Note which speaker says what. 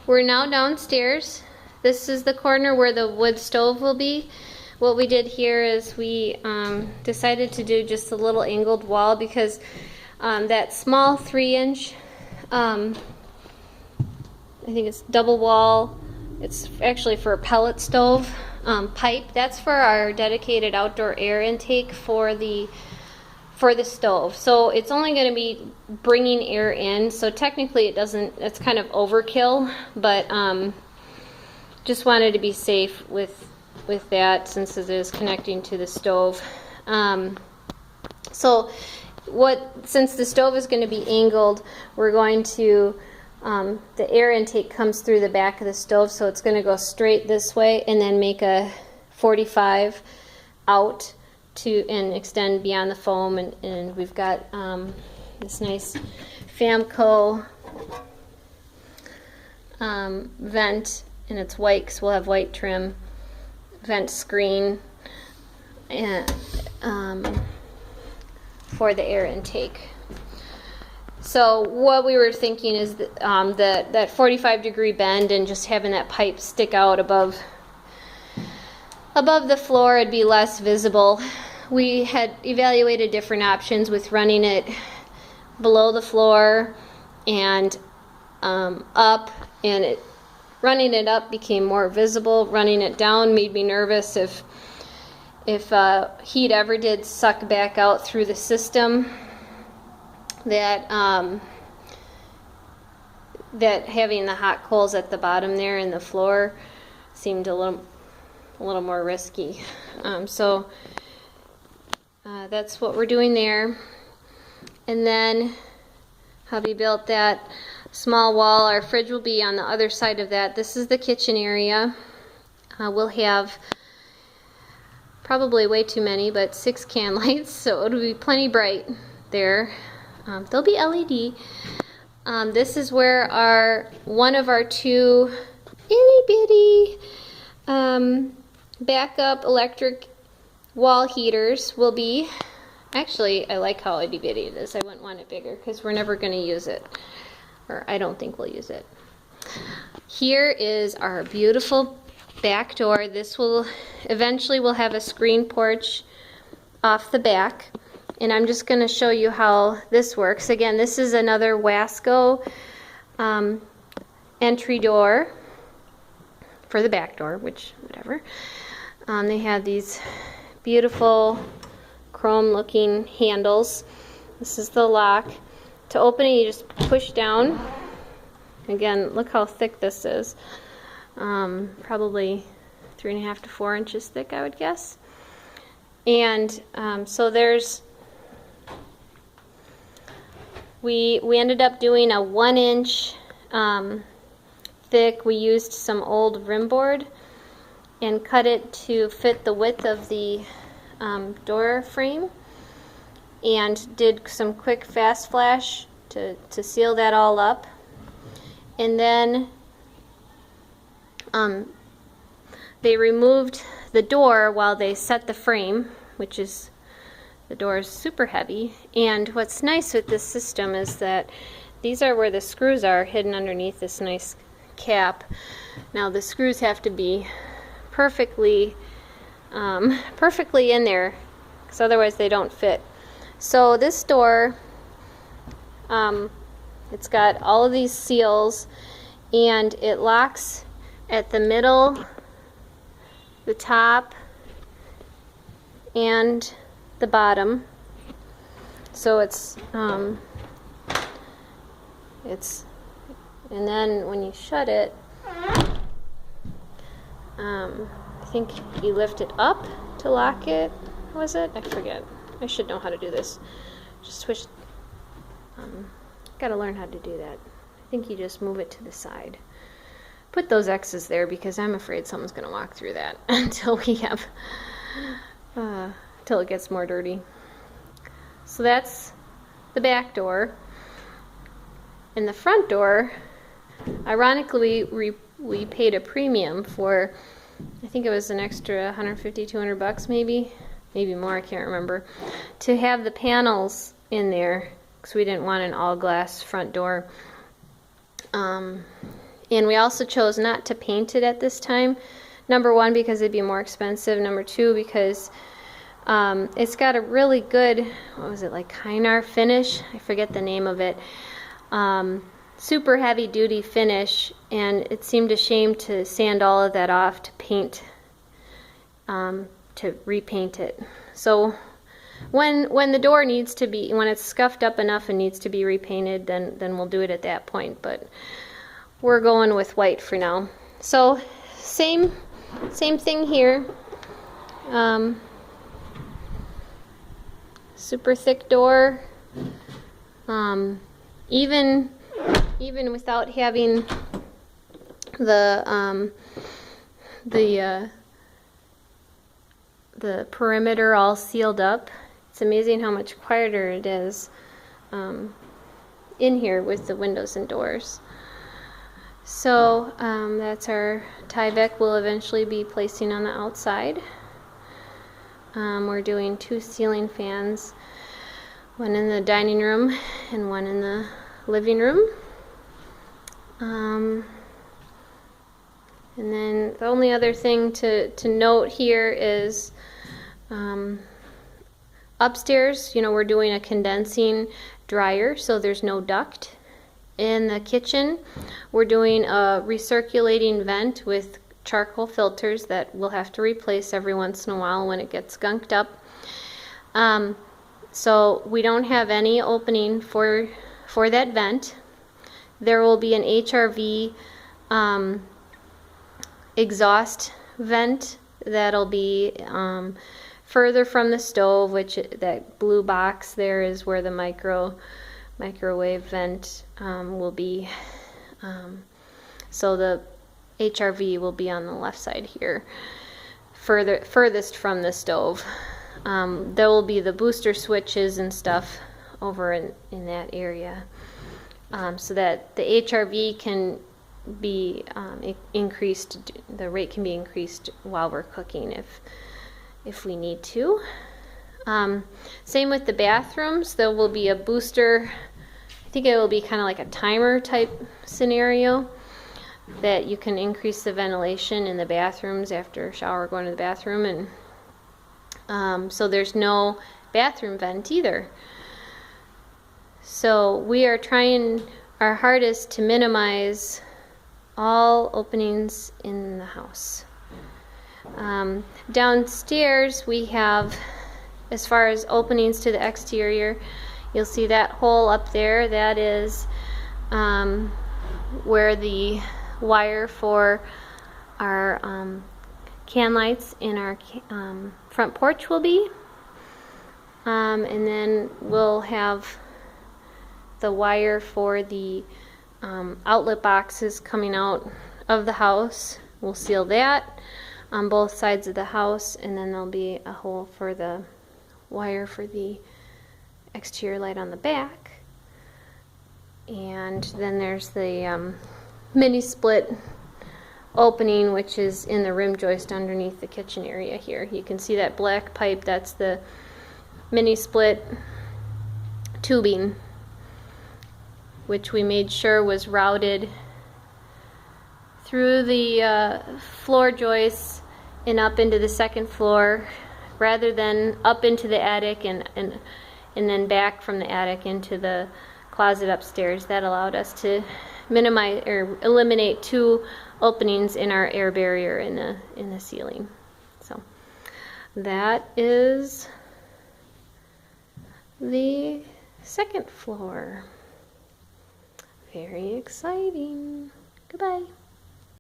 Speaker 1: We're now downstairs. This is the corner where the wood stove will be. What we did here is we decided to do just a little angled wall because that small 3-inch, I think it's double wall, it's actually for a pellet stove pipe. That's for our dedicated outdoor air intake for the stove. So it's only going to be bringing air in. So technically it doesn't, it's kind of overkill, but just wanted to be safe with that since it is connecting to the stove. Since the stove is going to be angled, we're going to the air intake comes through the back of the stove, so it's going to go straight this way and then make a 45 out and extend beyond the foam, and we've got this nice Famco vent, and it's white because we'll have white trim, vent screen, and for the air intake. So what we were thinking is that that 45-degree bend and just having that pipe stick out above the floor, it'd be less visible. We had evaluated different options with running it below the floor and up, and running it up became more visible. Running it down made me nervous if heat ever did suck back out through the system, that having the hot coals at the bottom there in the floor seemed a little more risky. So that's what we're doing there. And then hubby built that small wall. Our fridge will be on the other side of that. This is the kitchen area. We'll have probably way too many, but 6 can lights, so it'll be plenty bright there. They'll be LED. This is where one of our 2 itty bitty backup electric wall heaters will be. Actually, I like how itty bitty it is. I wouldn't want it bigger because we're never going to use it, or I don't think we'll use it. Here is our beautiful back door. This will eventually we'll have a screen porch off the back, and I'm just going to show you how this works. Again, this is another Wasco entry door for the back door, which whatever. They have these beautiful chrome looking handles. This is the lock. To open it, you just push down. Again, look how thick this is. Probably 3.5 to 4 inches thick, I would guess. And so we ended up doing a 1-inch thick. We used some old rim board and cut it to fit the width of the door frame, and did some quick fast flash to seal that all up. And then they removed the door while they set the frame, which is, the door is super heavy. And what's nice with this system is that these are where the screws are, hidden underneath this nice cap. Now the screws have to be perfectly in there, because otherwise they don't fit. So this door, it's got all of these seals, and it locks at the middle, the top, and the bottom. So it's and then when you shut it, I think you lift it up to lock it. Was it? I forget. I should know how to do this. Just switch. Gotta learn how to do that. I think you just move it to the side. Put those X's there because I'm afraid someone's gonna walk through that until we have, till it gets more dirty. So that's the back door. And the front door, ironically, we paid a premium for, I think it was an extra 150, 200 bucks maybe more, I can't remember, to have the panels in there, because we didn't want an all glass front door. And we also chose not to paint it at this time. Number one, because it'd be more expensive. Number two, because it's got a really good, what was it, like Kynar finish? I forget the name of it. Super heavy duty finish, and it seemed a shame to sand all of that off to paint, to repaint it. So when the door needs to be, when it's scuffed up enough and needs to be repainted, then we'll do it at that point. But we're going with white for now. So same thing here. Super thick door. Even without having the perimeter all sealed up, it's amazing how much quieter it is in here with the windows and doors. So that's our Tyvek we'll eventually be placing on the outside. We're doing 2 ceiling fans, one in the dining room and one in the living room. And then the only other thing to note here is upstairs, we're doing a condensing dryer, so there's no duct. In the kitchen, we're doing a recirculating vent with charcoal filters that we'll have to replace every once in a while when it gets gunked up. So we don't have any opening for that vent. There will be an HRV exhaust vent that'll be further from the stove, which that blue box there is where the microwave vent will be. So the HRV will be on the left side here, furthest from the stove. There will be the booster switches and stuff over in that area, so that the HRV can be increased, the rate can be increased while we're cooking if we need to. Same with the bathrooms. There will be a booster, I think it will be kind of like a timer type scenario, that you can increase the ventilation in the bathrooms after a shower, going to the bathroom, and so there's no bathroom vent either. So we are trying our hardest to minimize all openings in the house. Downstairs we have, as far as openings to the exterior, you'll see that hole up there. That is where the wire for our can lights in our front porch will be. And then we'll have the wire for the outlet boxes coming out of the house. We'll seal that on both sides of the house, and then there'll be a hole for the wire for the exterior light on the back. And then there's the mini split opening, which is in the rim joist underneath the kitchen area here. You can see that black pipe, that's the mini split tubing, which we made sure was routed through the floor joists and up into the second floor, rather than up into the attic and then back from the attic into the closet upstairs. That allowed us to minimize or eliminate 2 openings in our air barrier in the ceiling. So that is the second floor. Very exciting. Goodbye.